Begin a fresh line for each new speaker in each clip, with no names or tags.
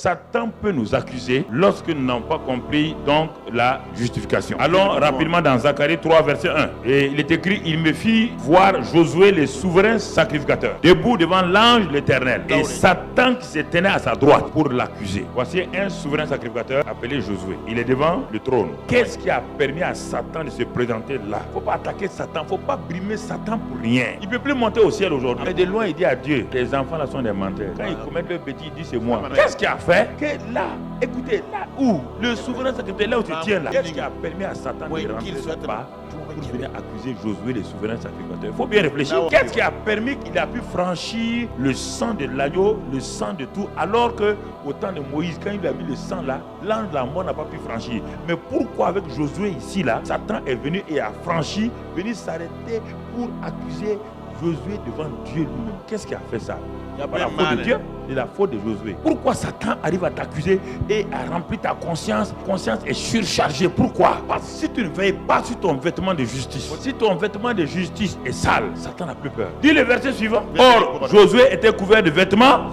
Satan peut nous accuser lorsque nous n'avons pas compris donc la justification. Allons rapidement dans Zacharie 3, verset 1. Et il est écrit, il me fit voir Josué, le souverain sacrificateur, debout devant l'ange de l'Éternel. Et Satan qui se tenait à sa droite pour l'accuser. Voici un souverain sacrificateur appelé Josué. Il est devant le trône. Qu'est-ce qui a permis à Satan de se présenter là? Il ne faut pas attaquer Satan, il ne faut pas brimer Satan pour rien. Il ne peut plus monter au ciel aujourd'hui. Et de loin, il dit à Dieu, les enfants là sont des menteurs. Quand ils commettent le bêtise, il dit c'est moi. Qu'est-ce qui a fait que là, écoutez, là où le souverain sacrificateur, là où tu tiens là, qu'est-ce qui a permis à Satan de rentrer pas pour venir accuser Josué, le souverain sacrificateur? Il faut bien réfléchir. Qu'est-ce qui a permis qu'il a pu franchir le sang de l'agneau, le sang de tout, alors que au temps de Moïse, quand il a mis le sang là, l'ange de la mort n'a pas pu franchir. Mais pourquoi avec Josué ici là, Satan est venu et a franchi, venu s'arrêter pour accuser Josué devant Dieu lui-même? Qu'est-ce qui a fait ça? Il n'y a pas la faute de Dieu, c'est la faute de Josué. Pourquoi Satan arrive à t'accuser et à remplir ta conscience? Conscience est surchargée. Pourquoi? Parce que si tu ne veilles pas sur ton vêtement de justice, si ton vêtement de justice est sale, Satan n'a plus peur. Dis le verset suivant. Or, Josué était couvert de vêtements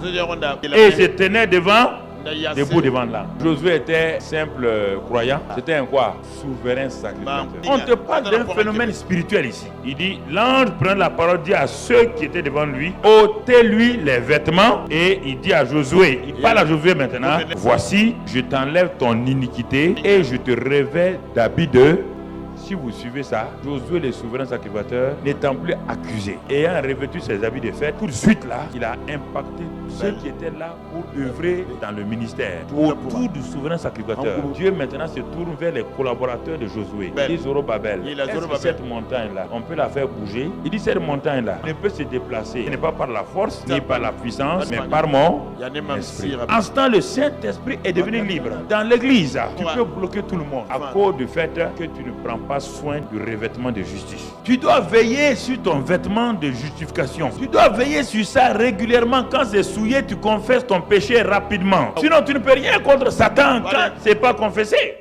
et se tenait debout devant l'ange. Josué était simple croyant. C'était un quoi? Souverain sacrificateur. On te parle d'un phénomène spirituel ici. Il dit, l'ange prend la parole, dit à ceux qui étaient devant lui, ôtez-lui les vêtements. Et il dit à Josué, il parle à Josué maintenant, voici, je t'enlève ton iniquité et je te revêts d'habits de... Si vous suivez ça, Josué, le souverain sacrificateur, n'étant plus accusé, ayant revêtu ses habits de fête, tout de suite là, il a impacté ceux qui étaient là pour œuvrer dans le ministère. Autour du souverain sacrificateur, Dieu maintenant se tourne vers les collaborateurs de Josué. Il dit Zorobabel, est-ce que cette montagne-là, on peut la faire bouger? Il dit cette montagne-là ne peut se déplacer, ce n'est pas par la force, ni par la puissance, mais par mon esprit. En ce temps, le Saint-Esprit est devenu libre. Dans l'église, tu peux bloquer tout le monde à cause du fait que tu ne prends pas soin du revêtement de justice. Tu dois veiller sur ton vêtement de justification. Tu dois veiller sur ça régulièrement. Quand c'est souillé, tu confesses ton péché rapidement. Sinon, tu ne peux rien contre Satan quand c'est pas confessé.